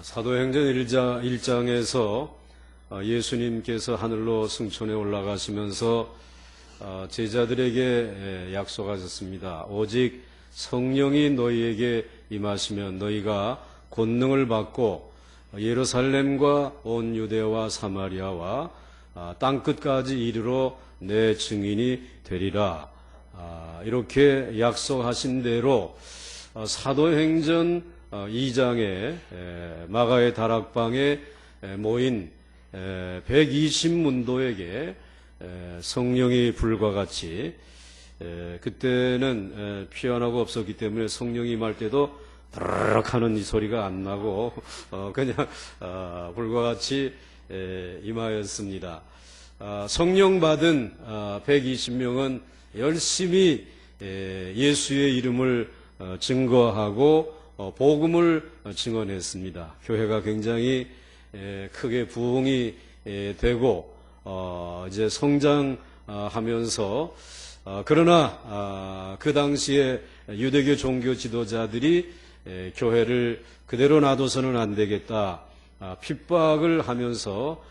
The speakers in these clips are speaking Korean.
사도행전 1장에서 예수님께서 하늘로 승천해 올라가시면서 제자들에게 약속하셨습니다. 오직 성령이 너희에게 임하시면 너희가 권능을 받고 예루살렘과 온 유대와 사마리아와 땅끝까지 이르러 내 증인이 되리라. 이렇게 약속하신 대로 사도행전 2장에 마가의 다락방에 모인 120문도에게 성령이 불과 같이, 그때는 피아노가 없었기 때문에 성령이 임할 때도 드르륵 하는 이 소리가 안 나고 그냥 불과 같이 임하였습니다. 성령 받은 120명은 열심히 예수의 이름을 증거하고 복음을 증언했습니다. 교회가 굉장히 크게 부흥이 되고 이제 성장하면서, 그러나 그 당시에 유대교 종교 지도자들이 교회를 그대로 놔둬서는 안 되겠다, 핍박을 하면서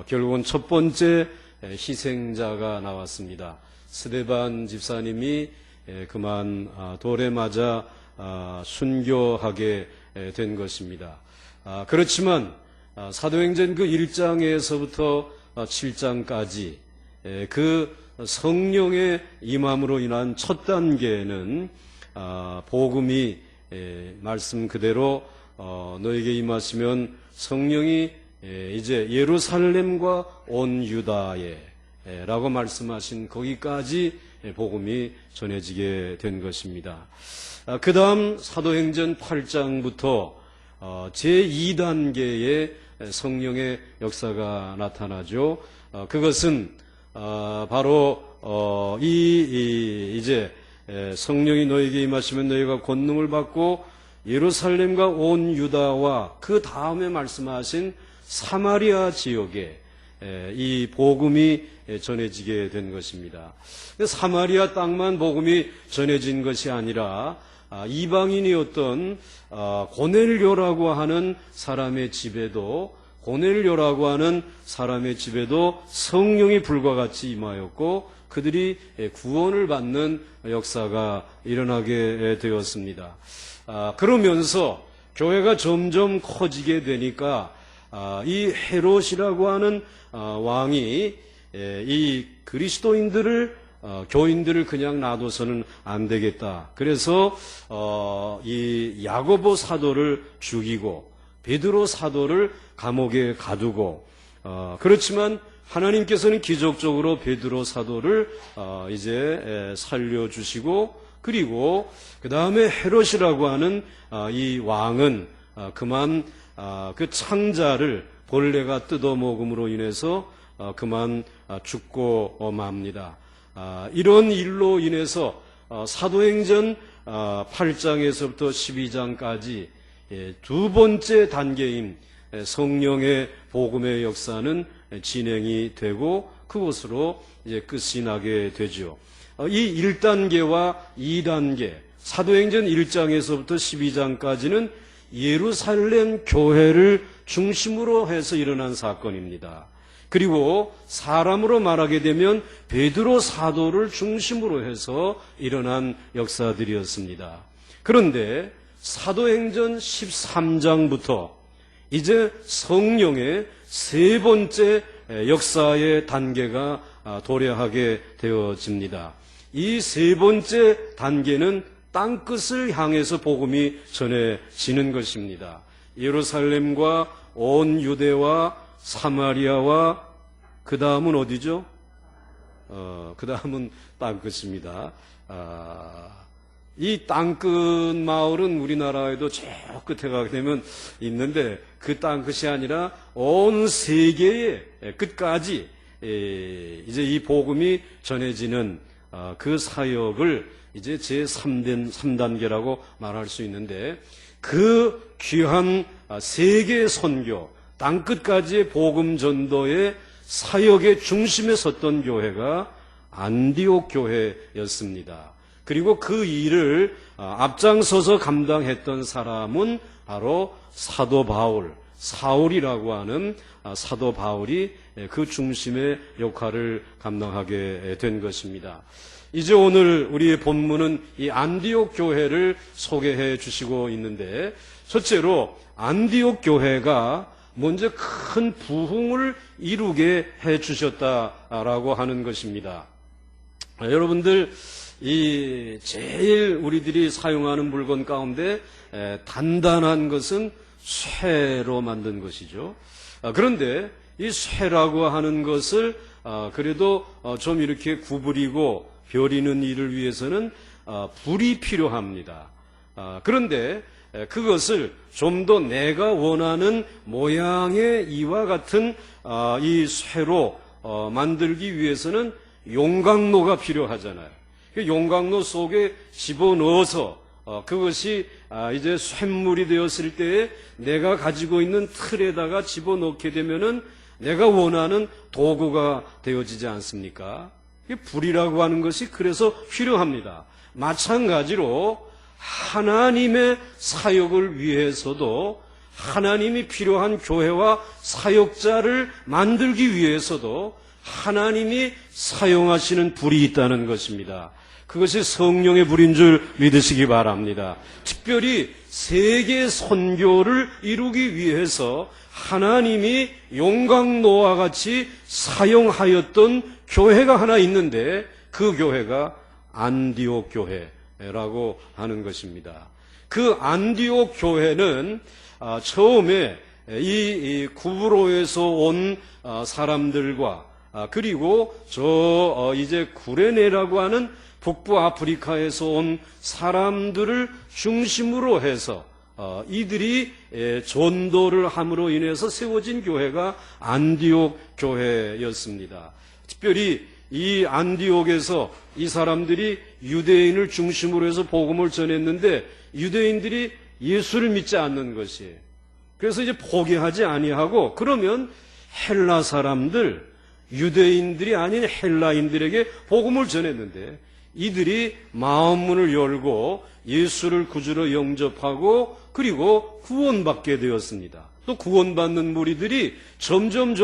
결국은 첫 번째 희생자가 나왔습니다. 스데반 집사님이 그만 돌에 맞아 순교하게 된 것입니다. 그렇지만 사도행전 그 1장에서부터 7장까지 그 성령의 임함으로 인한 첫 단계는 복음이 말씀 그대로 너에게 임하시면 성령이 이제 예루살렘과 온 유다에 라고 말씀하신 거기까지 복음이 전해지게 된 것입니다. 그 다음 사도행전 8장부터 제2단계의 성령의 역사가 나타나죠. 그것은 바로 이제 성령이 너에게 임하시면 너희가 권능을 받고 예루살렘과 온 유다와 그 다음에 말씀하신 사마리아 지역에 이 복음이 전해지게 된 것입니다. 사마리아 땅만 복음이 전해진 것이 아니라 이방인이었던 고넬료라고 하는 사람의 집에도 성령이 불과 같이 임하였고 그들이 구원을 받는 역사가 일어나게 되었습니다. 그러면서 교회가 점점 커지게 되니까 이 헤롯이라고 하는 왕이 이 그리스도인들을 교인들을 그냥 놔둬서는 안 되겠다. 그래서 이 야고보 사도를 죽이고 베드로 사도를 감옥에 가두고, 그렇지만 하나님께서는 기적적으로 베드로 사도를 이제 살려주시고, 그리고 그 다음에 헤롯이라고 하는 이 왕은 그만 그 창자를 벌레가 뜯어먹음으로 인해서 그만 죽고 맙니다. 이런 일로 인해서 사도행전 8장에서부터 12장까지 두 번째 단계인 성령의 복음의 역사는 진행이 되고 그것으로 이제 끝이 나게 되죠. 이 1단계와 2단계, 사도행전 1장에서부터 12장까지는 예루살렘 교회를 중심으로 해서 일어난 사건입니다. 그리고 사람으로 말하게 되면 베드로 사도를 중심으로 해서 일어난 역사들이었습니다. 그런데 사도행전 13장부터 이제 성령의 세 번째 역사의 단계가 도래하게 되어집니다. 이 세 번째 단계는 땅끝을 향해서 복음이 전해지는 것입니다. 예루살렘과 온 유대와 사마리아와 그 다음은 어디죠? 그 다음은 땅끝입니다. 이 땅끝 마을은 우리나라에도 저 끝에 가게 되면 있는데 그 땅끝이 아니라 온 세계의 끝까지 이제 이 복음이 전해지는 그 사역을 이제 제3단계라고 말할 수 있는데, 그 귀한 세계 선교, 땅끝까지의 복음 전도의 사역의 중심에 섰던 교회가 안디옥 교회였습니다. 그리고 그 일을 앞장서서 감당했던 사람은 바로 사도 바울, 사울이라고 하는 사도 바울이 그 중심의 역할을 감당하게 된 것입니다. 이제 오늘 우리의 본문은 이 안디옥 교회를 소개해 주시고 있는데, 첫째로 안디옥 교회가 먼저 큰 부흥을 이루게 해 주셨다라고 하는 것입니다. 여러분들, 이 제일 우리들이 사용하는 물건 가운데 단단한 것은 쇠로 만든 것이죠. 그런데 이 쇠라고 하는 것을 그래도 좀 이렇게 구부리고 벼리는 일을 위해서는 불이 필요합니다. 그런데 그것을 좀 더 내가 원하는 모양의 이와 같은 이 쇠로 만들기 위해서는 용광로가 필요하잖아요. 용광로 속에 집어넣어서 그것이 이제 쇳물이 되었을 때에 내가 가지고 있는 틀에다가 집어넣게 되면은 내가 원하는 도구가 되어지지 않습니까? 불이라고 하는 것이 그래서 필요합니다. 마찬가지로 하나님의 사역을 위해서도, 하나님이 필요한 교회와 사역자를 만들기 위해서도 하나님이 사용하시는 불이 있다는 것입니다. 그것이 성령의 불인 줄 믿으시기 바랍니다. 특별히 세계 선교를 이루기 위해서 하나님이 용광로와 같이 사용하였던 교회가 하나 있는데, 그 교회가 안디옥 교회라고 하는 것입니다. 그 안디옥 교회는 처음에 이 구브로에서 온 사람들과 그리고 이제 구레네라고 하는 북부 아프리카에서 온 사람들을 중심으로 해서 이들이 전도를 함으로 인해서 세워진 교회가 안디옥 교회였습니다. 특별히 이 안디옥에서 이 사람들이 유대인을 중심으로 해서 복음을 전했는데 유대인들이 예수를 믿지 않는 것이에요. 그래서 이제 포기하지 아니하고, 그러면 헬라 사람들, 유대인들이 아닌 헬라인들에게 복음을 전했는데 이들이 마음문을 열고 예수를 구주로 영접하고 그리고 구원받게 되었습니다. 또 구원받는 무리들이 점점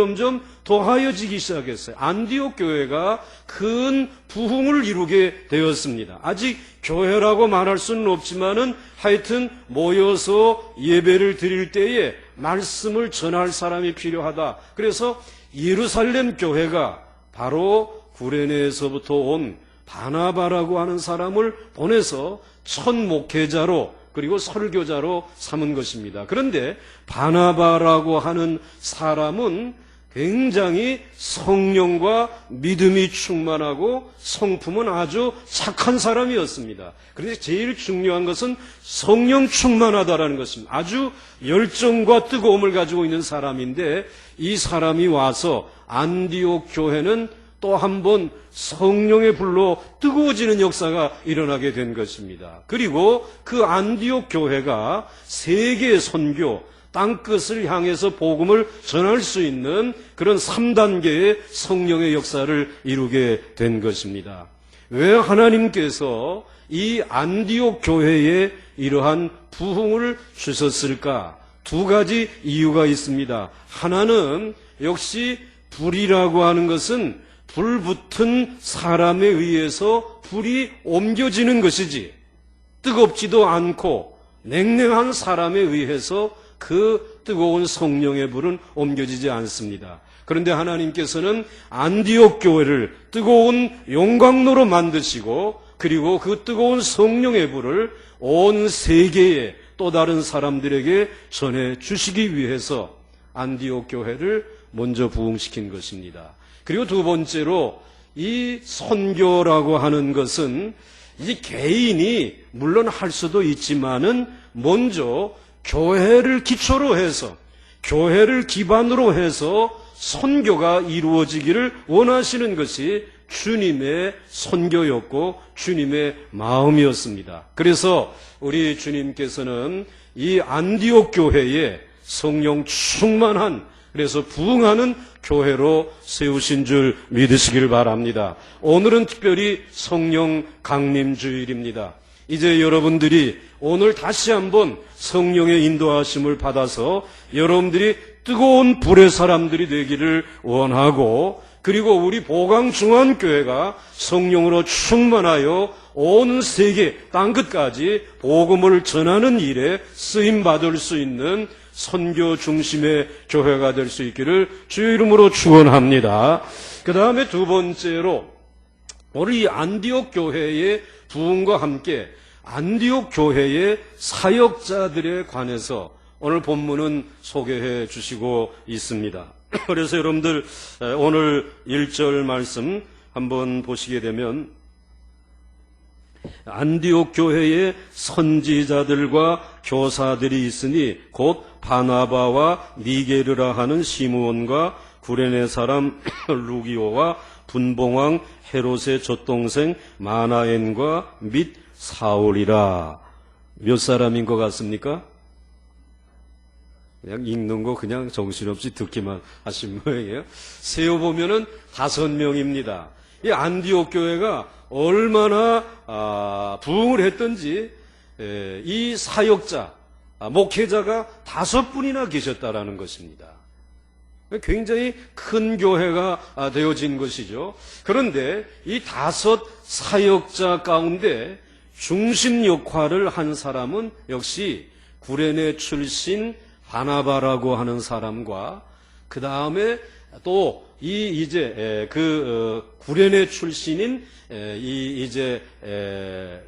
더하여지기 시작했어요. 안디옥 교회가 큰 부흥을 이루게 되었습니다. 아직 교회라고 말할 수는 없지만은 하여튼 모여서 예배를 드릴 때에 말씀을 전할 사람이 필요하다. 그래서 예루살렘 교회가 바로 구레네에서부터 온 바나바라고 하는 사람을 보내서 첫 목회자로 그리고 설교자로 삼은 것입니다. 그런데 바나바라고 하는 사람은 굉장히 성령과 믿음이 충만하고 성품은 아주 착한 사람이었습니다. 그런데 제일 중요한 것은 성령 충만하다라는 것입니다. 아주 열정과 뜨거움을 가지고 있는 사람인데 이 사람이 와서 안디옥 교회는 또 한 번 성령의 불로 뜨거워지는 역사가 일어나게 된 것입니다. 그리고 그 안디옥 교회가 세계 선교, 땅끝을 향해서 복음을 전할 수 있는 그런 3단계의 성령의 역사를 이루게 된 것입니다. 왜 하나님께서 이 안디옥 교회에 이러한 부흥을 주셨을까? 두 가지 이유가 있습니다. 하나는 역시 불이라고 하는 것은 불붙은 사람에 의해서 불이 옮겨지는 것이지, 뜨겁지도 않고 냉랭한 사람에 의해서 그 뜨거운 성령의 불은 옮겨지지 않습니다. 그런데 하나님께서는 안디옥 교회를 뜨거운 용광로로 만드시고 그리고 그 뜨거운 성령의 불을 온 세계에 또 다른 사람들에게 전해 주시기 위해서 안디옥 교회를 먼저 부흥시킨 것입니다. 그리고 두 번째로 이 선교라고 하는 것은 이 개인이 물론 할 수도 있지만은 먼저 교회를 기초로 해서, 교회를 기반으로 해서 선교가 이루어지기를 원하시는 것이 주님의 선교였고 주님의 마음이었습니다. 그래서 우리 주님께서는 이 안디옥 교회에 성령 충만한 그래서 부흥하는 교회로 세우신 줄 믿으시길 바랍니다. 오늘은 특별히 성령 강림 주일입니다. 이제 여러분들이 오늘 다시 한번 성령의 인도하심을 받아서 여러분들이 뜨거운 불의 사람들이 되기를 원하고, 그리고 우리 보강중앙교회가 성령으로 충만하여 온 세계 땅끝까지 복음을 전하는 일에 쓰임받을 수 있는 선교 중심의 교회가 될 수 있기를 주의 이름으로 축원합니다. 그 다음에 두 번째로 오늘 이 안디옥 교회의 부흥과 함께 안디옥 교회의 사역자들에 관해서 오늘 본문은 소개해 주시고 있습니다. 그래서 여러분들 오늘 1절 말씀 한번 보시게 되면 안디옥 교회의 선지자들과 교사들이 있으니 곧 바나바와 니게르라 하는 시므온과 구레네 사람 루기오와 분봉왕 헤롯의 젖동생 마나엔과 및 사울이라. 몇 사람인 것 같습니까? 그냥 읽는 거 그냥 정신없이 듣기만 하신 모양이에요. 세어보면은 5명입니다. 이 안디옥 교회가 얼마나 부흥을 했던지 이 사역자, 목회자가 5분이나 계셨다라는 것입니다. 굉장히 큰 교회가 되어진 것이죠. 그런데 이 5 사역자 가운데 중심 역할을 한 사람은 역시 구레네 출신 바나바라고 하는 사람과, 그 다음에 또 구레네 출신인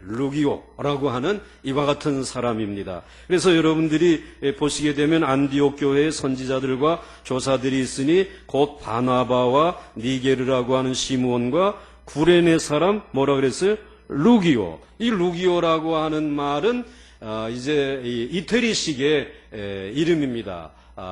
루기오라고 하는 이와 같은 사람입니다. 그래서 여러분들이 보시게 되면 안디옥 교회의 선지자들과 조사들이 있으니 곧 바나바와 니게르라고 하는 시므온과 구레네 사람 뭐라 그랬어요? 루기오. 이 루기오라고 하는 말은 이태리식의 이름입니다.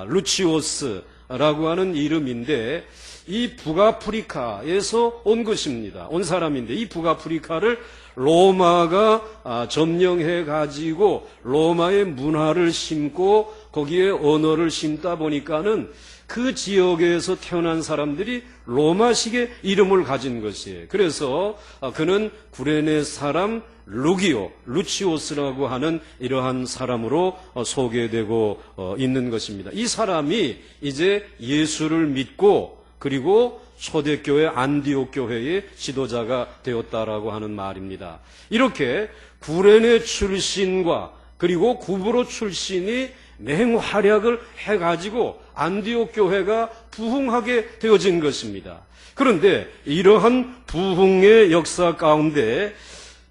루치오스라고 하는 이름인데 이 북아프리카에서 온 것입니다. 온 사람인데 이 북아프리카를 로마가 점령해 가지고 로마의 문화를 심고 거기에 언어를 심다 보니까는 그 지역에서 태어난 사람들이 로마식의 이름을 가진 것이에요. 그래서 그는 구레네 사람 루치오스라고 하는 이러한 사람으로 소개되고 있는 것입니다. 이 사람이 이제 예수를 믿고 그리고 초대교회 안디옥 교회의 지도자가 되었다라고 하는 말입니다. 이렇게 구레네 출신과 그리고 구브로 출신이 맹활약을 해가지고 안디옥 교회가 부흥하게 되어진 것입니다. 그런데 이러한 부흥의 역사 가운데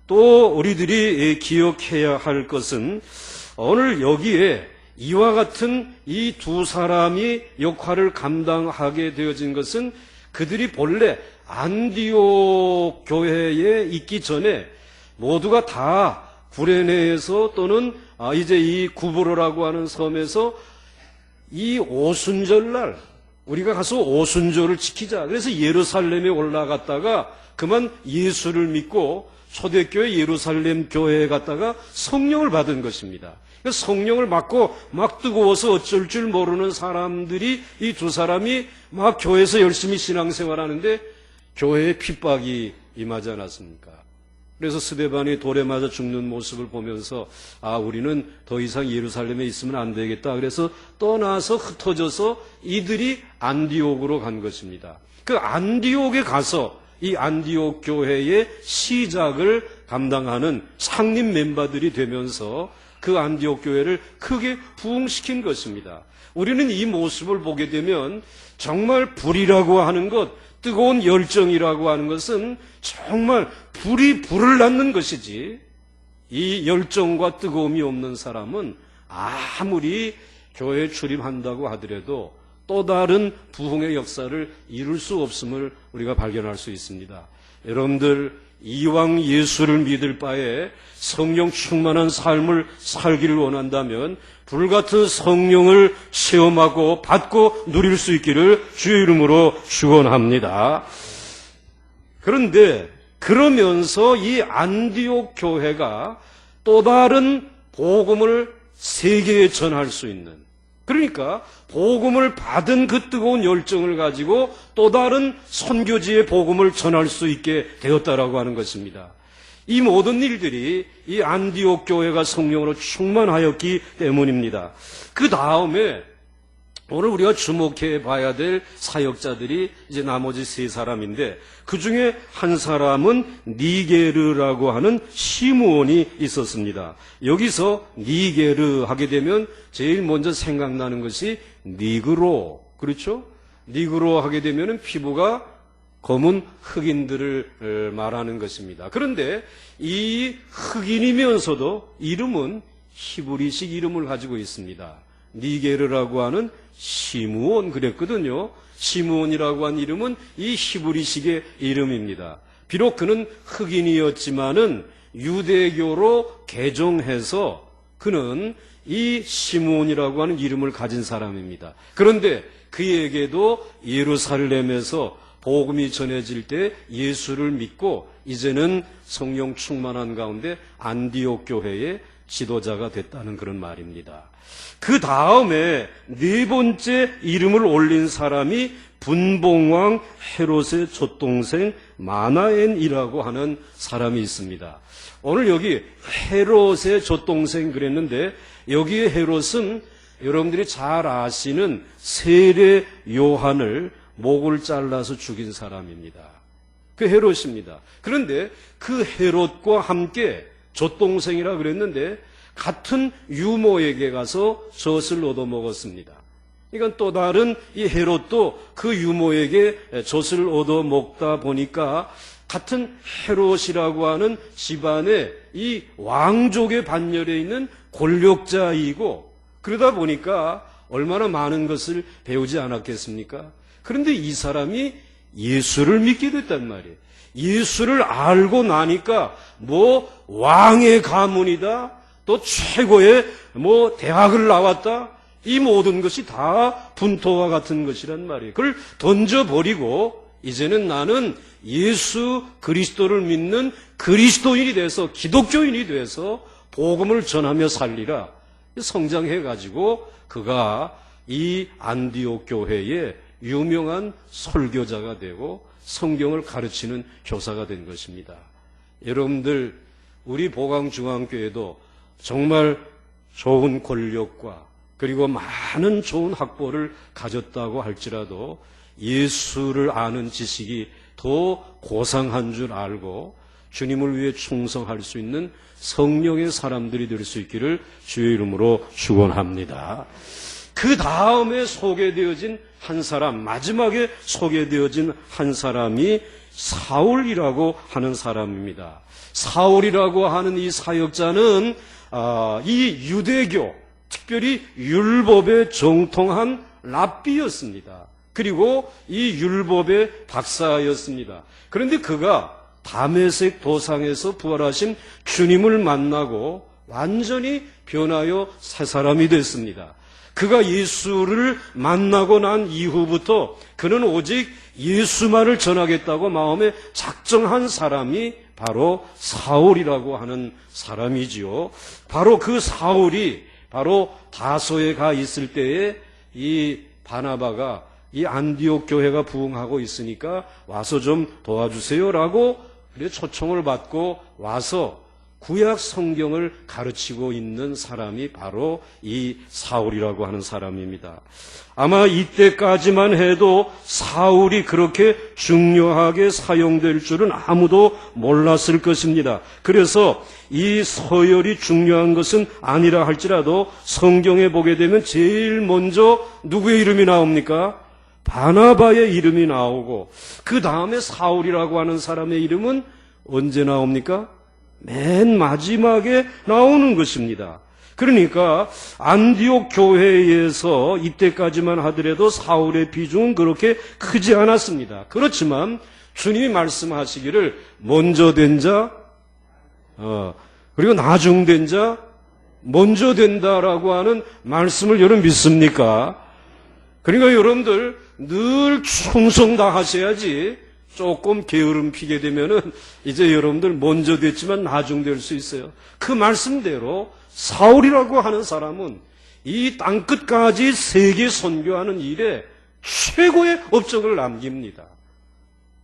또 우리들이 기억해야 할 것은 오늘 여기에 이와 같은 이 2 사람이 역할을 감당하게 되어진 것은 그들이 본래 안디옥 교회에 있기 전에 모두가 다 구레네에서 또는 이제 이 구브로라고 하는 섬에서 이 오순절날 우리가 가서 오순절을 지키자. 그래서 예루살렘에 올라갔다가 그만 예수를 믿고 초대교회 예루살렘 교회에 갔다가 성령을 받은 것입니다. 성령을 받고 막 뜨거워서 어쩔 줄 모르는 사람들이 이 2 사람이 막 교회에서 열심히 신앙생활하는데 교회에 핍박이 임하지 않았습니까? 그래서 스데반이 돌에 맞아 죽는 모습을 보면서 우리는 더 이상 예루살렘에 있으면 안 되겠다. 그래서 떠나서 흩어져서 이들이 안디옥으로 간 것입니다. 그 안디옥에 가서 이 안디옥 교회의 시작을 감당하는 창립 멤버들이 되면서 그 안디옥 교회를 크게 부흥시킨 것입니다. 우리는 이 모습을 보게 되면 정말 불이라고 하는 것, 뜨거운 열정이라고 하는 것은 정말 불이 불을 낳는 것이지, 이 열정과 뜨거움이 없는 사람은 아무리 교회에 출입한다고 하더라도 또 다른 부흥의 역사를 이룰 수 없음을 우리가 발견할 수 있습니다. 여러분들 이왕 예수를 믿을 바에 성령 충만한 삶을 살기를 원한다면 불같은 성령을 체험하고 받고 누릴 수 있기를 주의 이름으로 축원합니다. 그런데 그러면서 이 안디옥 교회가 또 다른 복음을 세계에 전할 수 있는, 그러니까 복음을 받은 그 뜨거운 열정을 가지고 또 다른 선교지의 복음을 전할 수 있게 되었다라고 하는 것입니다. 이 모든 일들이 이 안디옥 교회가 성령으로 충만하였기 때문입니다. 그 다음에 오늘 우리가 주목해 봐야 될 사역자들이 이제 나머지 세 사람인데, 그 중에 한 사람은 니게르라고 하는 시므온이 있었습니다. 여기서 니게르 하게 되면 제일 먼저 생각나는 것이 니그로, 그렇죠? 니그로 하게 되면 피부가 검은 흑인들을 말하는 것입니다. 그런데 이 흑인이면서도 이름은 히브리식 이름을 가지고 있습니다. 니게르라고 하는 시므온 그랬거든요. 시므온이라고 한 이름은 이 히브리식의 이름입니다. 비록 그는 흑인이었지만은 유대교로 개종해서 그는 이 시므온이라고 하는 이름을 가진 사람입니다. 그런데 그에게도 예루살렘에서 복음이 전해질 때 예수를 믿고 이제는 성령 충만한 가운데 안디옥 교회의 지도자가 됐다는 그런 말입니다. 그 다음에 네 번째 이름을 올린 사람이 분봉왕 헤롯의 맏동생 마나엔이라고 하는 사람이 있습니다. 오늘 여기 헤롯의 맏동생 그랬는데, 여기에 헤롯은 여러분들이 잘 아시는 세례 요한을 목을 잘라서 죽인 사람입니다. 그 헤롯입니다. 그런데 그 헤롯과 함께 맏동생이라 그랬는데 같은 유모에게 가서 젖을 얻어먹었습니다. 이건 또 다른 이 헤롯도 그 유모에게 젖을 얻어먹다 보니까 같은 헤롯이라고 하는 집안의 이 왕족의 반열에 있는 권력자이고, 그러다 보니까 얼마나 많은 것을 배우지 않았겠습니까? 그런데 이 사람이 예수를 믿게 됐단 말이에요. 예수를 알고 나니까 뭐 왕의 가문이다, 또 최고의 뭐 대학을 나왔다, 이 모든 것이 다 분토와 같은 것이란 말이에요. 그걸 던져버리고 이제는 나는 예수 그리스도를 믿는 그리스도인이 돼서, 기독교인이 돼서 복음을 전하며 살리라. 성장해가지고 그가 이 안디옥 교회의 유명한 설교자가 되고 성경을 가르치는 교사가 된 것입니다. 여러분들, 우리 보강중앙교회도 정말 좋은 권력과 그리고 많은 좋은 학벌을 가졌다고 할지라도 예수를 아는 지식이 더 고상한 줄 알고 주님을 위해 충성할 수 있는 성령의 사람들이 될 수 있기를 주의 이름으로 축원합니다. 그 다음에 소개되어진 한 사람, 마지막에 소개되어진 한 사람이 사울이라고 하는 사람입니다. 사울이라고 하는 이 사역자는 이 유대교, 특별히 율법에 정통한 랍비였습니다. 그리고 이 율법의 박사였습니다. 그런데 그가 다메섹 도상에서 부활하신 주님을 만나고 완전히 변하여 새 사람이 됐습니다. 그가 예수를 만나고 난 이후부터 그는 오직 예수만을 전하겠다고 마음에 작정한 사람이 바로 사울이라고 하는 사람이지요. 바로 그 사울이 바로 다소에 가 있을 때에 이 바나바가 이 안디옥 교회가 부흥하고 있으니까 와서 좀 도와주세요라고 그래 초청을 받고 와서 구약 성경을 가르치고 있는 사람이 바로 이 사울이라고 하는 사람입니다. 아마 이때까지만 해도 사울이 그렇게 중요하게 사용될 줄은 아무도 몰랐을 것입니다. 그래서 이 서열이 중요한 것은 아니라 할지라도 성경에 보게 되면 제일 먼저 누구의 이름이 나옵니까? 바나바의 이름이 나오고 그 다음에 사울이라고 하는 사람의 이름은 언제 나옵니까? 맨 마지막에 나오는 것입니다. 그러니까 안디옥 교회에서 이때까지만 하더라도 사울의 비중은 그렇게 크지 않았습니다. 그렇지만 주님이 말씀하시기를 먼저 된 자, 그리고 나중된 자, 먼저 된다라고 하는 말씀을 여러분 믿습니까? 그러니까 여러분들 늘 충성 다 하셔야지 조금 게으름 피게 되면은 이제 여러분들 먼저 됐지만 나중 될 수 있어요. 그 말씀대로 사울이라고 하는 사람은 이 땅끝까지 세계 선교하는 일에 최고의 업적을 남깁니다.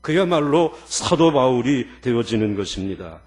그야말로 사도 바울이 되어지는 것입니다.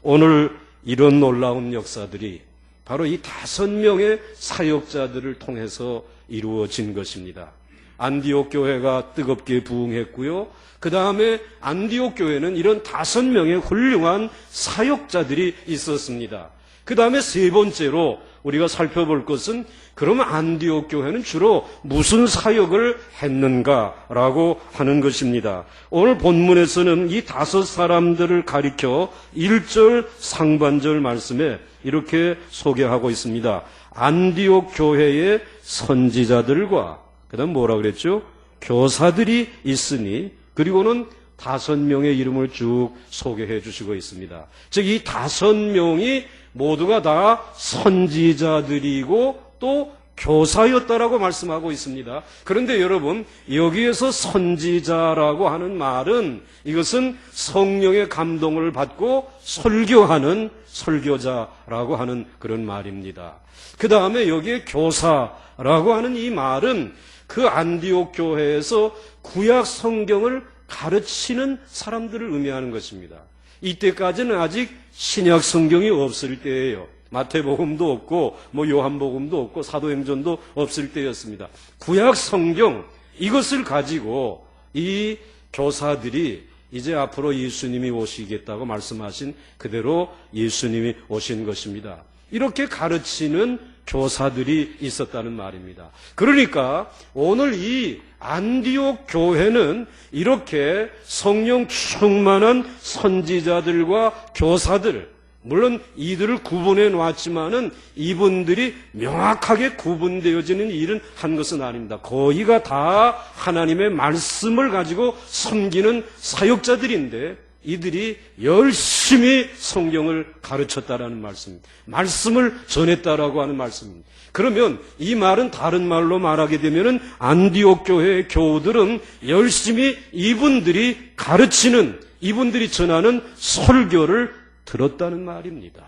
오늘 이런 놀라운 역사들이 바로 이 5명의 사역자들을 통해서 이루어진 것입니다. 안디옥 교회가 뜨겁게 부흥했고요. 그 다음에 안디옥 교회는 이런 5명의 훌륭한 사역자들이 있었습니다. 그 다음에 세 번째로 우리가 살펴볼 것은 그러면 안디옥 교회는 주로 무슨 사역을 했는가라고 하는 것입니다. 오늘 본문에서는 이 5 사람들을 가리켜 1절 상반절 말씀에 이렇게 소개하고 있습니다. 안디옥 교회의 선지자들과 그다음 뭐라 그랬죠? 교사들이 있으니, 그리고는 5명의 이름을 쭉 소개해 주시고 있습니다. 즉 이 5명이 모두가 다 선지자들이고 또 교사였다라고 말씀하고 있습니다. 그런데 여러분, 여기에서 선지자라고 하는 말은 이것은 성령의 감동을 받고 설교하는 설교자라고 하는 그런 말입니다. 그 다음에 여기에 교사라고 하는 이 말은 그 안디옥 교회에서 구약 성경을 가르치는 사람들을 의미하는 것입니다. 이때까지는 아직 신약 성경이 없을 때예요. 마태복음도 없고 요한복음도 없고 사도행전도 없을 때였습니다. 구약 성경 이것을 가지고 이 교사들이 이제 앞으로 예수님이 오시겠다고 말씀하신 그대로 예수님이 오신 것입니다. 이렇게 가르치는 교사들이 있었다는 말입니다. 그러니까 오늘 이 안디옥 교회는 이렇게 성령 충만한 선지자들과 교사들, 물론 이들을 구분해 놨지만은 이분들이 명확하게 구분되어지는 일은 한 것은 아닙니다. 거의가 다 하나님의 말씀을 가지고 섬기는 사역자들인데 이들이 열심히 성경을 가르쳤다라는 말씀입니다. 말씀을 전했다라고 하는 말씀입니다. 그러면 이 말은 다른 말로 말하게 되면은 안디옥 교회의 교우들은 열심히 이분들이 가르치는, 이분들이 전하는 설교를 들었다는 말입니다.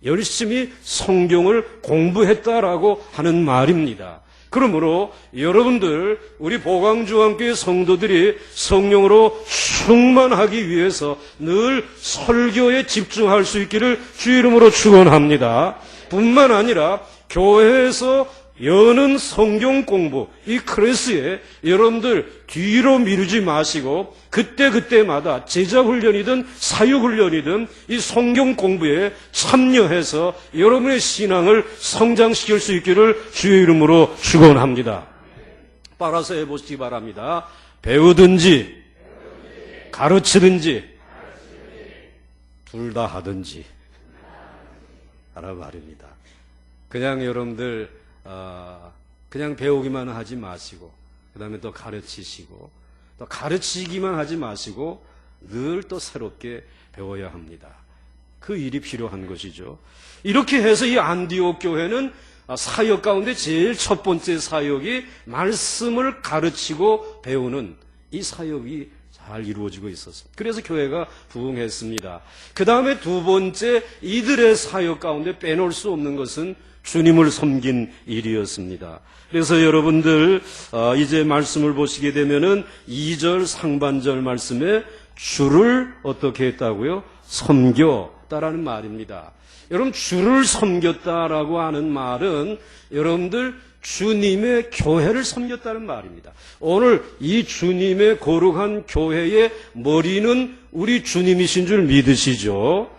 열심히 성경을 공부했다라고 하는 말입니다. 그러므로 여러분들, 우리 보광주왕교회 성도들이 성령으로 충만하기 위해서 늘 설교에 집중할 수 있기를 주 이름으로 축원합니다. 뿐만 아니라 교회에서 여는 성경 공부, 이 클래스에 여러분들 뒤로 미루지 마시고 그때그때마다 제자훈련이든 사육훈련이든 이 성경 공부에 참여해서 여러분의 신앙을 성장시킬 수 있기를 주의 이름으로 축원합니다. 따라서 해보시기 바랍니다. 배우든지 가르치든지 둘 다 하든지 하란 말입니다. 그냥 여러분들 그냥 배우기만 하지 마시고 그 다음에 또 가르치시고 또 가르치기만 하지 마시고 늘 또 새롭게 배워야 합니다. 그 일이 필요한 것이죠. 이렇게 해서 이 안디옥 교회는 사역 가운데 제일 첫 번째 사역이 말씀을 가르치고 배우는 이 사역이 잘 이루어지고 있었습니다. 그래서 교회가 부흥했습니다. 그 다음에 두 번째, 이들의 사역 가운데 빼놓을 수 없는 것은 주님을 섬긴 일이었습니다. 그래서 여러분들 이제 말씀을 보시게 되면은 2절 상반절 말씀에 주를 어떻게 했다고요? 섬겼다라는 말입니다. 여러분, 주를 섬겼다라고 하는 말은 여러분들 주님의 교회를 섬겼다는 말입니다. 오늘 이 주님의 거룩한 교회의 머리는 우리 주님이신 줄 믿으시죠?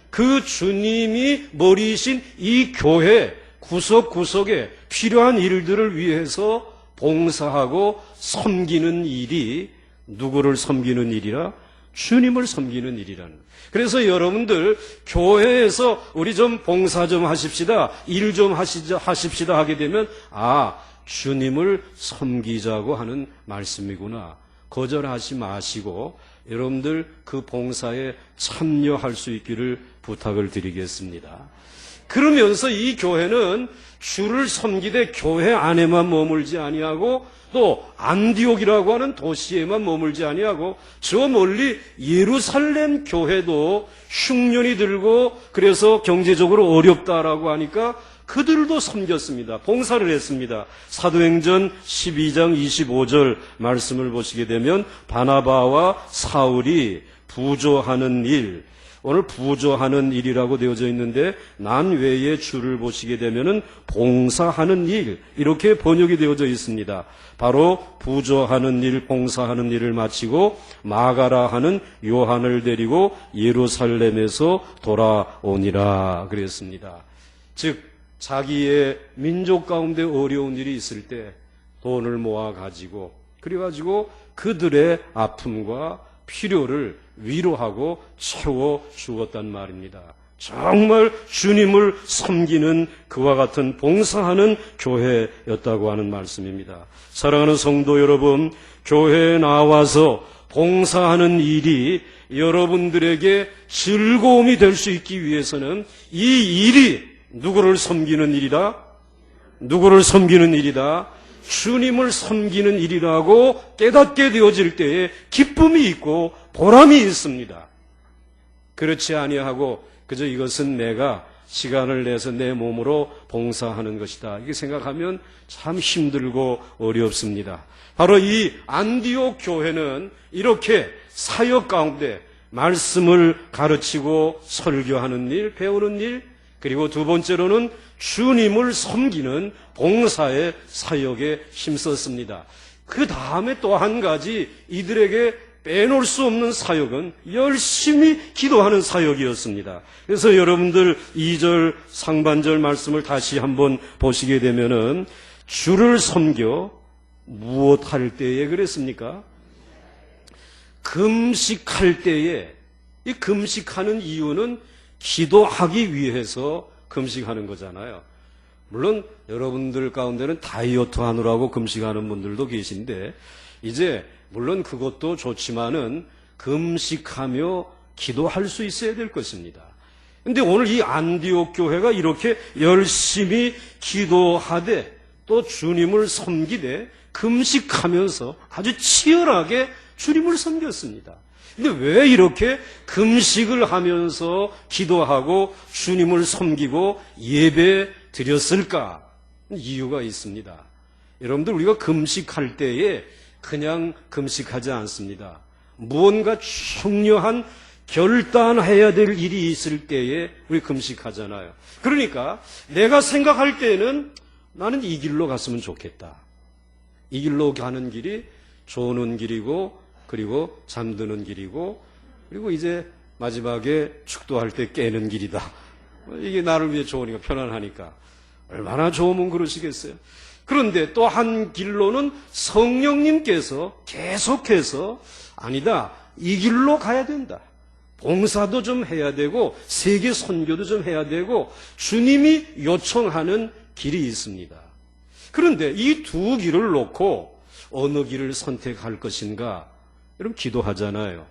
그 주님이 머리이신 이 교회 구석구석에 필요한 일들을 위해서 봉사하고 섬기는 일이 누구를 섬기는 일이라? 주님을 섬기는 일이라는 거예요. 그래서 여러분들 교회에서 우리 좀 봉사 좀 하십시다, 일 좀 하십시다 하게 되면 주님을 섬기자고 하는 말씀이구나. 거절하지 마시고 여러분들 그 봉사에 참여할 수 있기를 부탁을 드리겠습니다. 그러면서 이 교회는 주를 섬기되 교회 안에만 머물지 아니하고 또 안디옥이라고 하는 도시에만 머물지 아니하고 저 멀리 예루살렘 교회도 흉년이 들고 그래서 경제적으로 어렵다라고 하니까 그들도 섬겼습니다. 봉사를 했습니다. 사도행전 12장 25절 말씀을 보시게 되면 바나바와 사울이 부조하는 일, 오늘 부조하는 일이라고 되어져 있는데 난 외의 줄을 보시게 되면은 봉사하는 일 이렇게 번역이 되어져 있습니다. 바로 부조하는 일, 봉사하는 일을 마치고 마가라 하는 요한을 데리고 예루살렘에서 돌아오니라 그랬습니다. 즉 자기의 민족 가운데 어려운 일이 있을 때 돈을 모아 가지고 그래가지고 그들의 아픔과 필요를 위로하고 채워 주었단 말입니다. 정말 주님을 섬기는 그와 같은 봉사하는 교회였다고 하는 말씀입니다. 사랑하는 성도 여러분, 교회에 나와서 봉사하는 일이 여러분들에게 즐거움이 될 수 있기 위해서는 이 일이 누구를 섬기는 일이다? 누구를 섬기는 일이다? 주님을 섬기는 일이라고 깨닫게 되어질 때에 기쁨이 있고 보람이 있습니다. 그렇지 아니하고 그저 이것은 내가 시간을 내서 내 몸으로 봉사하는 것이다 이렇게 생각하면 참 힘들고 어렵습니다. 바로 이 안디옥 교회는 이렇게 사역 가운데 말씀을 가르치고 설교하는 일, 배우는 일, 그리고 두 번째로는 주님을 섬기는 봉사의 사역에 힘썼습니다. 그 다음에 또 한 가지 이들에게 빼놓을 수 없는 사역은 열심히 기도하는 사역이었습니다. 그래서 여러분들 2절 상반절 말씀을 다시 한번 보시게 되면은 주를 섬겨 무엇할 때에 그랬습니까? 금식할 때에, 이 금식하는 이유는 기도하기 위해서 금식하는 거잖아요. 물론 여러분들 가운데는 다이어트 하느라고 금식하는 분들도 계신데 이제 물론 그것도 좋지만은 금식하며 기도할 수 있어야 될 것입니다. 근데 오늘 이 안디옥 교회가 이렇게 열심히 기도하되 또 주님을 섬기되 금식하면서 아주 치열하게 주님을 섬겼습니다. 근데 왜 이렇게 금식을 하면서 기도하고 주님을 섬기고 예배 드렸을까? 이유가 있습니다. 여러분들 우리가 금식할 때에 그냥 금식하지 않습니다. 무언가 중요한 결단해야 될 일이 있을 때에 우리 금식하잖아요. 그러니까 내가 생각할 때는 나는 이 길로 갔으면 좋겠다. 이 길로 가는 길이 조는 길이고 그리고 잠드는 길이고 그리고 이제 마지막에 축도할 때 깨는 길이다. 이게 나를 위해 좋으니까 편안하니까 얼마나 좋으면 그러시겠어요. 그런데 또 한 길로는 성령님께서 계속해서 아니다, 이 길로 가야 된다. 봉사도 좀 해야 되고 세계 선교도 좀 해야 되고 주님이 요청하는 길이 있습니다. 그런데 이 두 길을 놓고 어느 길을 선택할 것인가? 여러분 기도하잖아요.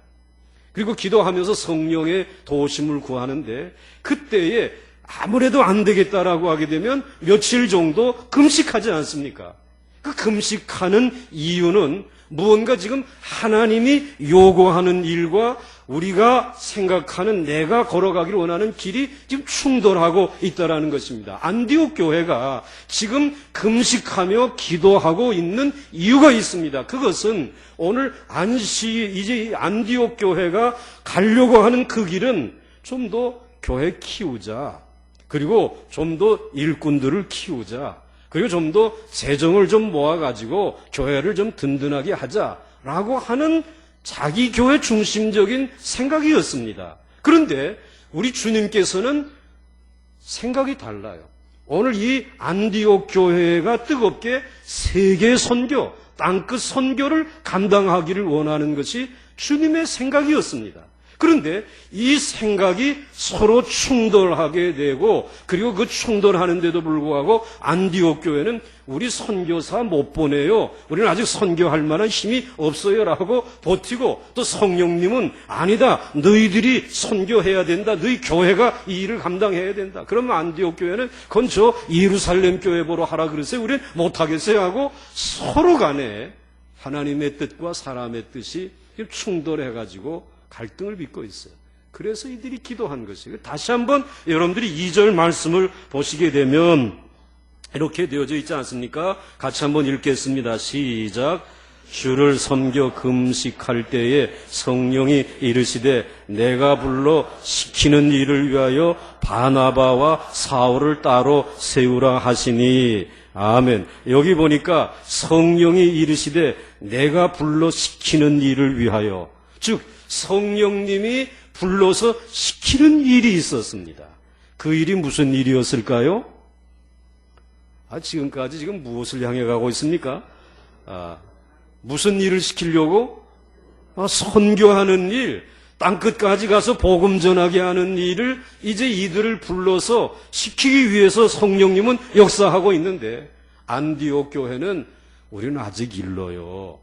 그리고 기도하면서 성령의 도우심을 구하는데 그때에 아무래도 안 되겠다라고 하게 되면 며칠 정도 금식하지 않습니까? 그 금식하는 이유는 무언가 지금 하나님이 요구하는 일과 우리가 생각하는 내가 걸어가기를 원하는 길이 지금 충돌하고 있다는 것입니다. 안디옥 교회가 지금 금식하며 기도하고 있는 이유가 있습니다. 그것은 오늘 이제 안디옥 교회가 가려고 하는 그 길은 좀 더 교회 키우자. 그리고 좀 더 일꾼들을 키우자. 그리고 좀 더 재정을 좀 모아가지고 교회를 좀 든든하게 하자라고 하는 자기 교회 중심적인 생각이었습니다. 그런데 우리 주님께서는 생각이 달라요. 오늘 이 안디옥 교회가 뜨겁게 세계 선교, 땅끝 선교를 감당하기를 원하는 것이 주님의 생각이었습니다. 그런데 이 생각이 서로 충돌하게 되고 그리고 그 충돌하는데도 불구하고 안디옥 교회는 우리 선교사 못 보내요. 우리는 아직 선교할 만한 힘이 없어요 라고 버티고 또 성령님은 아니다. 너희들이 선교해야 된다. 너희 교회가 이 일을 감당해야 된다. 그러면 안디옥 교회는 그건 저 예루살렘 교회 보러 하라 그랬어요. 우리는 못하겠어요 하고 서로 간에 하나님의 뜻과 사람의 뜻이 충돌해가지고 갈등을 빚고 있어요. 그래서 이들이 기도한 것이에요. 다시 한번 여러분들이 2절 말씀을 보시게 되면 이렇게 되어져 있지 않습니까? 같이 한번 읽겠습니다. 시작. 주를 섬겨 금식할 때에 성령이 이르시되 내가 불러 시키는 일을 위하여 바나바와 사울을 따로 세우라 하시니. 아멘. 여기 보니까 성령이 이르시되 내가 불러 시키는 일을 위하여, 즉 성령님이 불러서 시키는 일이 있었습니다. 그 일이 무슨 일이었을까요? 지금까지 지금 무엇을 향해 가고 있습니까? 무슨 일을 시키려고? 선교하는 일, 땅끝까지 가서 복음 전하게 하는 일을 이제 이들을 불러서 시키기 위해서 성령님은 역사하고 있는데, 안디옥 교회는 우리는 아직 일러요.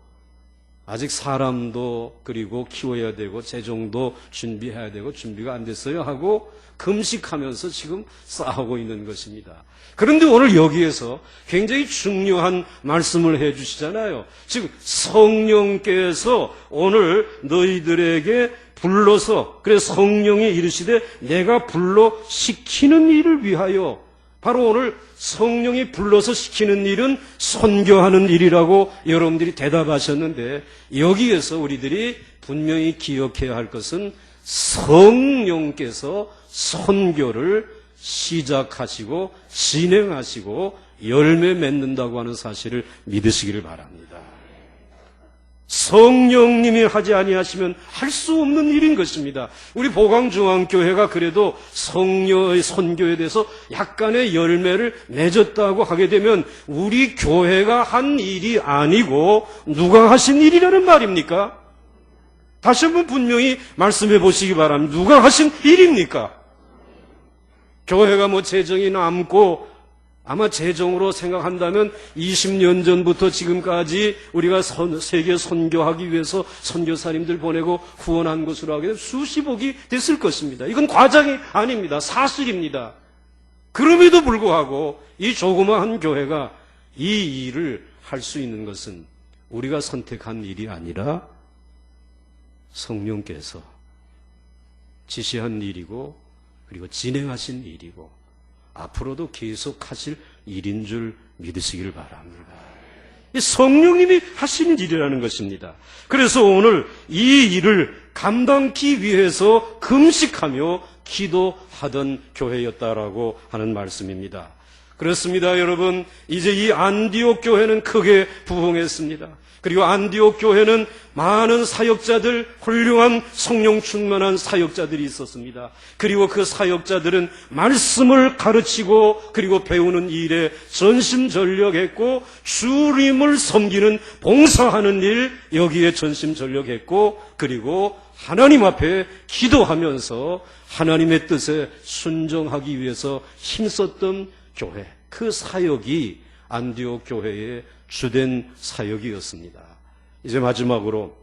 아직 사람도 그리고 키워야 되고 재정도 준비해야 되고 준비가 안 됐어요 하고 금식하면서 지금 싸우고 있는 것입니다. 그런데 오늘 여기에서 굉장히 중요한 말씀을 해 주시잖아요. 즉 성령께서 오늘 너희들에게 불러서, 그래서 성령이 이르시되 내가 불러 시키는 일을 위하여, 바로 오늘 성령이 불러서 시키는 일은 선교하는 일이라고 여러분들이 대답하셨는데, 여기에서 우리들이 분명히 기억해야 할 것은 성령께서 선교를 시작하시고 진행하시고 열매 맺는다고 하는 사실을 믿으시기를 바랍니다. 성령님이 하지 아니하시면 할 수 없는 일인 것입니다. 우리 보강중앙교회가 그래도 성녀의 선교에 대해서 약간의 열매를 맺었다고 하게 되면 우리 교회가 한 일이 아니고 누가 하신 일이라는 말입니까? 다시 한번 분명히 말씀해 보시기 바랍니다. 누가 하신 일입니까? 교회가 재정이 남고 아마 재정으로 생각한다면 20년 전부터 지금까지 우리가 세계 선교하기 위해서 선교사님들 보내고 후원한 것으로 하게 되면 수십억이 됐을 것입니다. 이건 과장이 아닙니다. 사실입니다. 그럼에도 불구하고 이 조그마한 교회가 이 일을 할 수 있는 것은 우리가 선택한 일이 아니라 성령께서 지시한 일이고 그리고 진행하신 일이고 앞으로도 계속 하실 일인 줄 믿으시기를 바랍니다. 성령님이 하시는 일이라는 것입니다. 그래서 오늘 이 일을 감당하기 위해서 금식하며 기도하던 교회였다라고 하는 말씀입니다. 그렇습니다, 여러분. 이제 이 안디옥 교회는 크게 부흥했습니다. 그리고 안디옥 교회는 많은 사역자들, 훌륭한 성령 충만한 사역자들이 있었습니다. 그리고 그 사역자들은 말씀을 가르치고 그리고 배우는 일에 전심전력했고 주님을 섬기는 봉사하는 일 여기에 전심전력했고 그리고 하나님 앞에 기도하면서 하나님의 뜻에 순종하기 위해서 힘썼던 교회, 그 사역이 안디옥 교회의 주된 사역이었습니다. 이제 마지막으로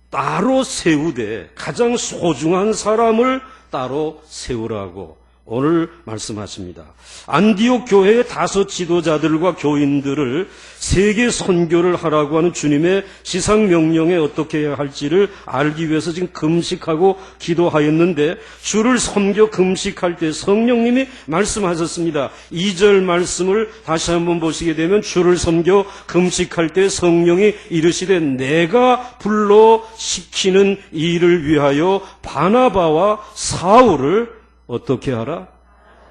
따로 세우되 가장 소중한 사람을 따로 세우라고 오늘 말씀하십니다. 안디옥 교회의 5 지도자들과 교인들을 세계 선교를 하라고 하는 주님의 지상 명령에 어떻게 해야 할지를 알기 위해서 지금 금식하고 기도하였는데, 주를 섬겨 금식할 때 성령님이 말씀하셨습니다. 2절 말씀을 다시 한번 보시게 되면 주를 섬겨 금식할 때 성령이 이르시되 내가 불러 시키는 일을 위하여 바나바와 사울을 어떻게 하라?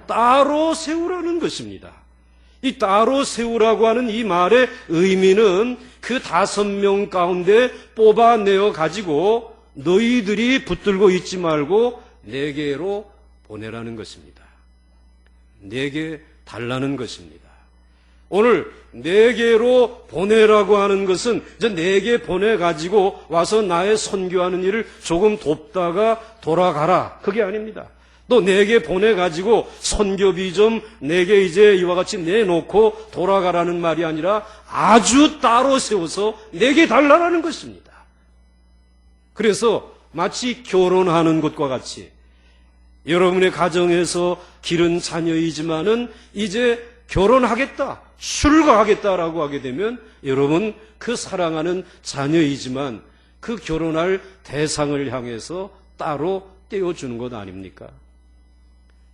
따로 세우라는 것입니다. 이 따로 세우라고 하는 이 말의 의미는 그 5명 가운데 뽑아내어 가지고 너희들이 붙들고 있지 말고 내게로 보내라는 것입니다. 내게 달라는 것입니다. 오늘 내게로 보내라고 하는 것은 이제 내게 보내가지고 와서 나의 선교하는 일을 조금 돕다가 돌아가라. 그게 아닙니다. 또 내게 보내가지고 선교비 좀 내게 이제 이와 같이 내놓고 돌아가라는 말이 아니라 아주 따로 세워서 내게 달라라는 것입니다. 그래서 마치 결혼하는 것과 같이 여러분의 가정에서 기른 자녀이지만은 이제 결혼하겠다, 출가하겠다라고 하게 되면 여러분 그 사랑하는 자녀이지만 그 결혼할 대상을 향해서 따로 떼어주는 것 아닙니까?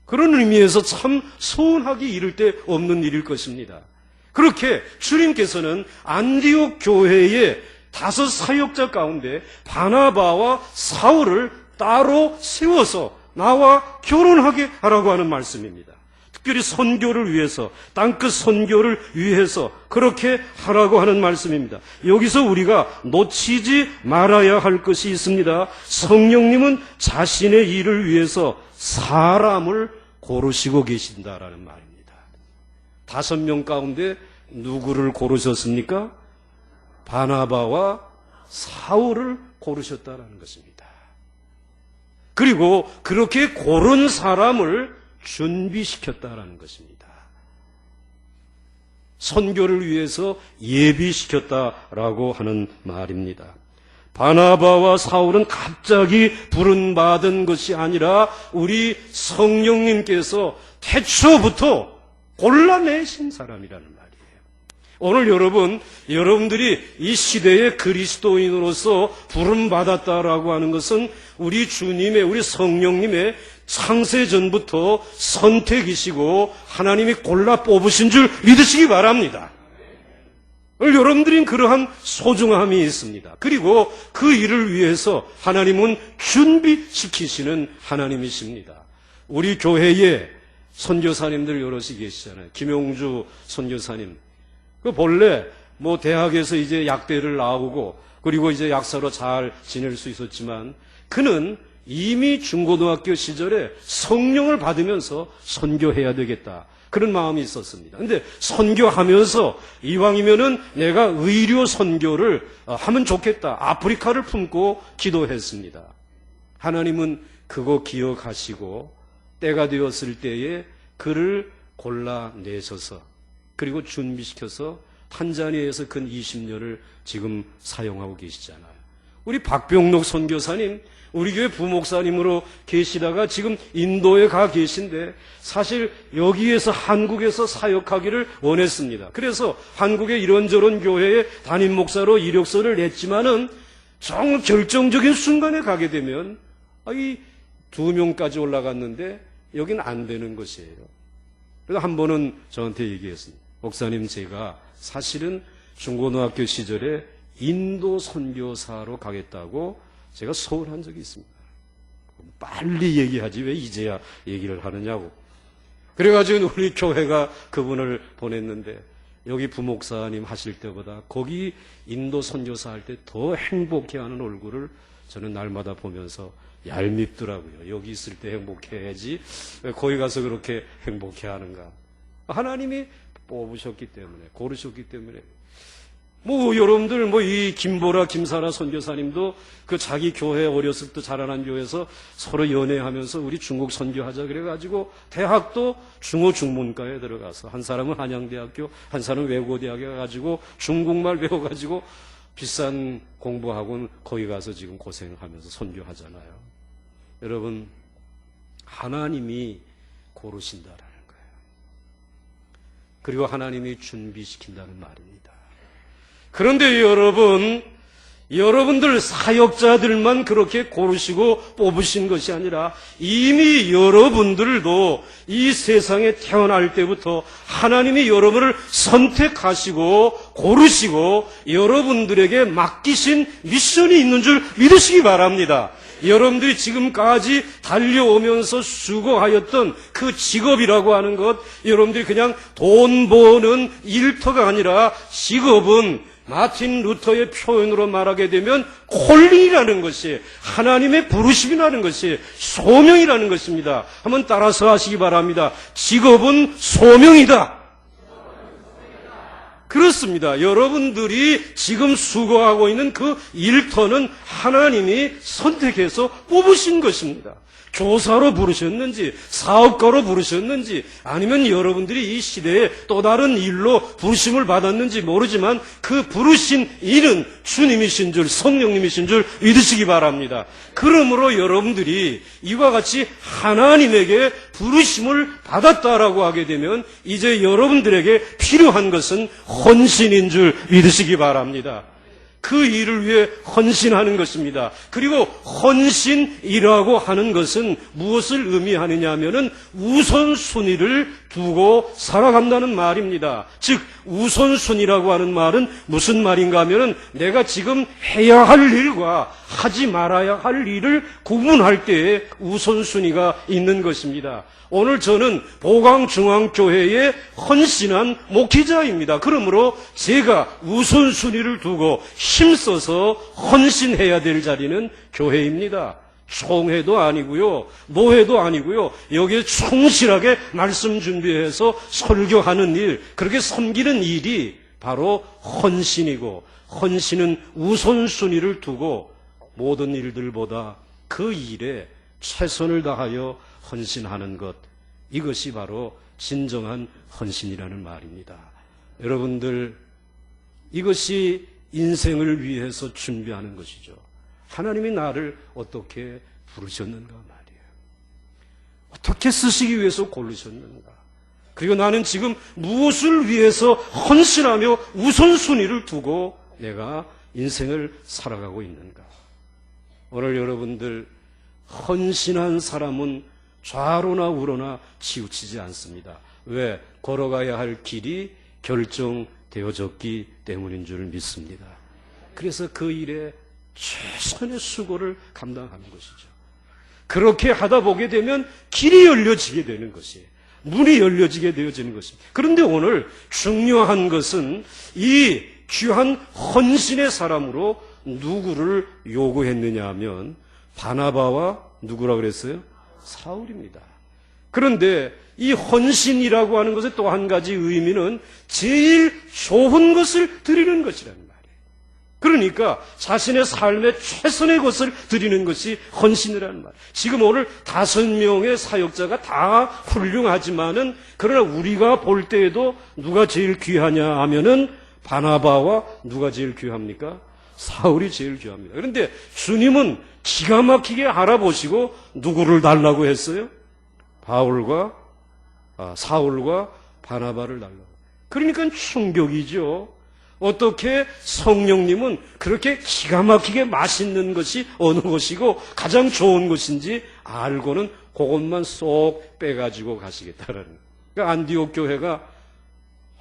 그런 의미에서 참 서운하기 이를 데 없는 일일 것입니다. 그렇게 주님께서는 안디옥 교회의 5 사역자 가운데 바나바와 사울을 따로 세워서 나와 결혼하게 하라고 하는 말씀입니다. 특별히 선교를 위해서, 땅끝 선교를 위해서 그렇게 하라고 하는 말씀입니다. 여기서 우리가 놓치지 말아야 할 것이 있습니다. 성령님은 자신의 일을 위해서 사람을 고르시고 계신다라는 말입니다. 5명 가운데 누구를 고르셨습니까? 바나바와 사울을 고르셨다라는 것입니다. 그리고 그렇게 고른 사람을 준비시켰다라는 것입니다. 선교를 위해서 예비시켰다라고 하는 말입니다. 바나바와 사울은 갑자기 부름받은 것이 아니라 우리 성령님께서 태초부터 골라내신 사람이라는 말이에요. 오늘 여러분들이 이 시대의 그리스도인으로서 부름받았다라고 하는 것은 우리 주님의, 우리 성령님의 창세전부터 선택이시고 하나님이 골라 뽑으신 줄 믿으시기 바랍니다. 여러분들은 그러한 소중함이 있습니다. 그리고 그 일을 위해서 하나님은 준비시키시는 하나님이십니다. 우리 교회에 선교사님들 여럿이 계시잖아요. 김용주 선교사님. 그 본래 대학에서 이제 약대를 나오고 그리고 이제 약사로 잘 지낼 수 있었지만 그는 이미 중고등학교 시절에 성령을 받으면서 선교해야 되겠다. 그런 마음이 있었습니다. 근데 선교하면서 이왕이면은 내가 의료 선교를 하면 좋겠다. 아프리카를 품고 기도했습니다. 하나님은 그거 기억하시고 때가 되었을 때에 그를 골라내셔서 그리고 준비시켜서 탄자니아에서 근 20년을 지금 사용하고 계시잖아요. 우리 박병록 선교사님, 우리 교회 부목사님으로 계시다가 지금 인도에 가 계신데 사실 여기에서 한국에서 사역하기를 원했습니다. 그래서 한국의 이런저런 교회에 담임 목사로 이력서를 냈지만은 정말 결정적인 순간에 가게 되면 이 2명까지 올라갔는데 여긴 안 되는 것이에요. 그래서 한 번은 저한테 얘기했습니다. 목사님, 제가 사실은 중고등학교 시절에 인도 선교사로 가겠다고 제가 서운한 적이 있습니다. 빨리 얘기하지 왜 이제야 얘기를 하느냐고. 그래가지고 우리 교회가 그분을 보냈는데 여기 부목사님 하실 때보다 거기 인도 선교사 할 때 더 행복해하는 얼굴을 저는 날마다 보면서 얄밉더라고요. 여기 있을 때 행복해야지 왜 거기 가서 그렇게 행복해하는가. 하나님이 뽑으셨기 때문에, 고르셨기 때문에. 여러분들, 이 김보라, 김사라 선교사님도 그 자기 교회 어렸을 때 자라난 교회에서 서로 연애하면서 우리 중국 선교하자 그래가지고 대학도 중어 중문과에 들어가서 한 사람은 한양대학교, 한 사람은 외고대학에 가가지고 중국말 배워가지고 비싼 공부학원 거기 가서 지금 고생하면서 선교하잖아요. 여러분, 하나님이 고르신다라는 거예요. 그리고 하나님이 준비시킨다는 말입니다. 그런데 여러분들 사역자들만 그렇게 고르시고 뽑으신 것이 아니라 이미 여러분들도 이 세상에 태어날 때부터 하나님이 여러분을 선택하시고 고르시고 여러분들에게 맡기신 미션이 있는 줄 믿으시기 바랍니다. 여러분들이 지금까지 달려오면서 수고하였던 그 직업이라고 하는 것, 여러분들이 그냥 돈 버는 일터가 아니라 직업은 마틴 루터의 표현으로 말하게 되면 콜링이라는 것이, 하나님의 부르심이라는 것이 소명이라는 것입니다. 한번 따라서 하시기 바랍니다. 직업은 소명이다. 그렇습니다. 여러분들이 지금 수고하고 있는 그 일터는 하나님이 선택해서 뽑으신 것입니다. 교사로 부르셨는지, 사업가로 부르셨는지, 아니면 여러분들이 이 시대에 또 다른 일로 부르심을 받았는지 모르지만 그 부르신 이는 주님이신 줄, 성령님이신 줄 믿으시기 바랍니다. 그러므로 여러분들이 이와 같이 하나님에게 부르심을 받았다라고 하게 되면 이제 여러분들에게 필요한 것은 헌신인 줄 믿으시기 바랍니다. 그 일을 위해 헌신하는 것입니다. 그리고 헌신이라고 하는 것은 무엇을 의미하느냐 하면은 우선순위를 두고 살아간다는 말입니다. 즉 우선순위라고 하는 말은 무슨 말인가 하면은 내가 지금 해야 할 일과 하지 말아야 할 일을 구분할 때에 우선순위가 있는 것입니다. 오늘 저는 보강중앙교회에 헌신한 목회자입니다. 그러므로 제가 우선순위를 두고 힘써서 헌신해야 될 자리는 교회입니다. 총회도 아니고요, 노회도 아니고요, 여기에 충실하게 말씀 준비해서 설교하는 일, 그렇게 섬기는 일이 바로 헌신이고, 헌신은 우선순위를 두고 모든 일들보다 그 일에 최선을 다하여 헌신하는 것, 이것이 바로 진정한 헌신이라는 말입니다. 여러분들, 이것이 인생을 위해서 준비하는 것이죠. 하나님이 나를 어떻게 부르셨는가 말이에요. 어떻게 쓰시기 위해서 고르셨는가. 그리고 나는 지금 무엇을 위해서 헌신하며 우선순위를 두고 내가 인생을 살아가고 있는가. 오늘 여러분들, 헌신한 사람은 좌로나 우로나 치우치지 않습니다. 왜? 걸어가야 할 길이 결정되어졌기 때문인 줄 믿습니다. 그래서 그 일에 최선의 수고를 감당하는 것이죠. 그렇게 하다 보게 되면 길이 열려지게 되는 것이에요. 문이 열려지게 되어지는 것입니다. 그런데 오늘 중요한 것은 이 귀한 헌신의 사람으로 누구를 요구했느냐 하면 바나바와 누구라 그랬어요? 사울입니다. 그런데 이 헌신이라고 하는 것의 또 한 가지 의미는 제일 좋은 것을 드리는 것이라는 말이에요. 그러니까 자신의 삶의 최선의 것을 드리는 것이 헌신이라는 말. 지금 오늘 5명의 사역자가 다 훌륭하지만은 그러나 우리가 볼 때에도 누가 제일 귀하냐 하면은 바나바와 누가 제일 귀합니까? 사울이 제일 귀합니다. 그런데 주님은 기가 막히게 알아보시고 누구를 달라고 했어요? 사울과 바나바를 달라고. 그러니까 충격이죠. 어떻게 성령님은 그렇게 기가 막히게 맛있는 것이 어느 것이고 가장 좋은 것인지 알고는 그것만 쏙 빼가지고 가시겠다라는 거예요. 그러니까 안디옥 교회가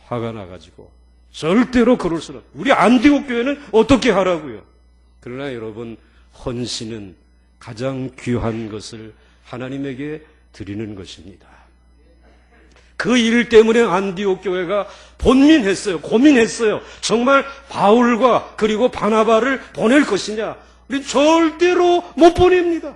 화가 나가지고 절대로 그럴 수는 없어요. 우리 안디옥 교회는 어떻게 하라고요? 그러나 여러분, 헌신은 가장 귀한 것을 하나님에게 드리는 것입니다. 그 일 때문에 안디옥 교회가 고민했어요. 정말 바울과 그리고 바나바를 보낼 것이냐? 우리 절대로 못 보냅니다.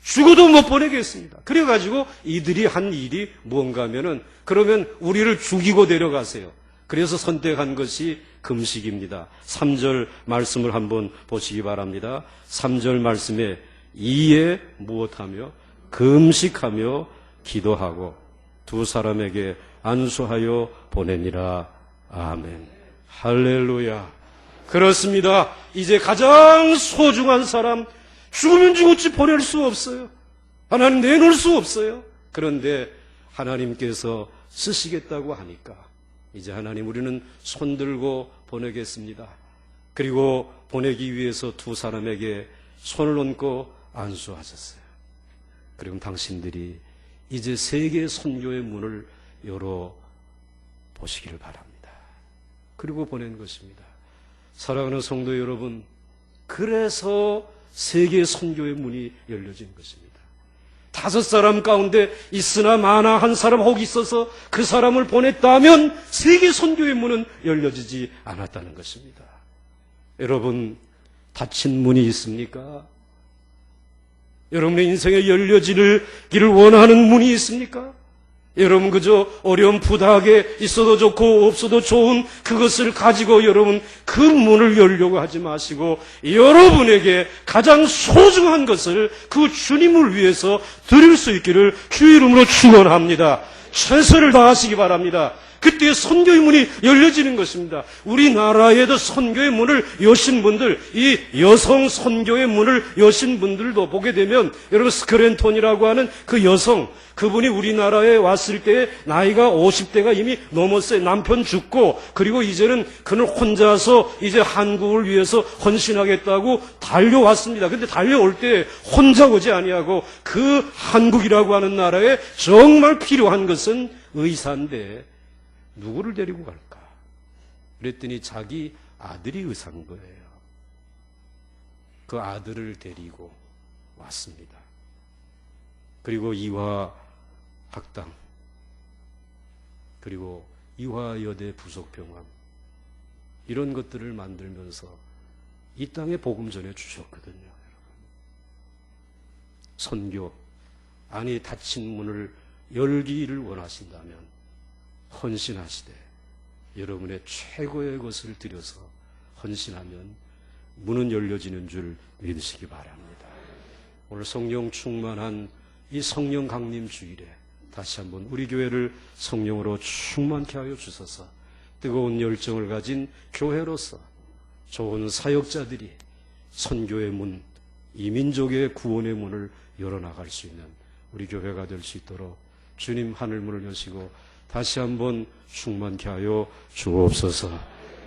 죽어도 못 보내겠습니다. 그래가지고 이들이 한 일이 뭔가 하면은, 그러면 우리를 죽이고 데려가세요. 그래서 선택한 것이 금식입니다. 3절 말씀을 한번 보시기 바랍니다. 3절 말씀에 이에 무엇하며 금식하며 기도하고 두 사람에게 안수하여 보내니라. 아멘. 할렐루야. 그렇습니다. 이제 가장 소중한 사람, 죽으면 죽었지 보낼 수 없어요. 하나님 내놓을 수 없어요. 그런데 하나님께서 쓰시겠다고 하니까 이제 하나님, 우리는 손들고 보내겠습니다. 그리고 보내기 위해서 두 사람에게 손을 얹고 안수하셨어요. 그리고 당신들이 이제 세계 선교의 문을 열어 보시기를 바랍니다. 그리고 보낸 것입니다. 사랑하는 성도 여러분, 그래서 세계 선교의 문이 열려진 것입니다. 5사람 가운데 있으나 마나 한 사람 혹 있어서 그 사람을 보냈다면 세계 선교의 문은 열려지지 않았다는 것입니다. 여러분, 닫힌 문이 있습니까? 여러분의 인생에 열려지기를 원하는 문이 있습니까? 여러분 그저 어려움 부닥에 있어도 좋고 없어도 좋은 그것을 가지고 여러분 그 문을 열려고 하지 마시고 여러분에게 가장 소중한 것을 그 주님을 위해서 드릴 수 있기를 주 이름으로 축원합니다. 최선을 다하시기 바랍니다. 그때 선교의 문이 열려지는 것입니다. 우리나라에도 선교의 문을 여신 분들, 이 여성 선교의 문을 여신 분들도 보게 되면 여러분 스크랜톤이라고 하는 그 여성, 그분이 우리나라에 왔을 때 나이가 50대가 이미 넘었어요. 남편 죽고 그리고 이제는 그는 혼자서 이제 한국을 위해서 헌신하겠다고 달려왔습니다. 근데 달려올 때 혼자 오지 아니하고 그 한국이라고 하는 나라에 정말 필요한 것은 의사인데 누구를 데리고 갈까? 그랬더니 자기 아들이 의사인 거예요. 그 아들을 데리고 왔습니다. 그리고 이화학당, 그리고 이화여대 부속병원, 이런 것들을 만들면서 이 땅에 복음 전해 주셨거든요. 선교, 안에 닫힌 문을 열기를 원하신다면 헌신하시되 여러분의 최고의 것을 들여서 헌신하면 문은 열려지는 줄 믿으시기 바랍니다. 오늘 성령 충만한 이 성령 강림 주일에 다시 한번 우리 교회를 성령으로 충만케 하여 주소서. 뜨거운 열정을 가진 교회로서 좋은 사역자들이 선교의 문, 이민족의 구원의 문을 열어나갈 수 있는 우리 교회가 될 수 있도록 주님 하늘문을 여시고 다시 한번 충만케 하여 주옵소서.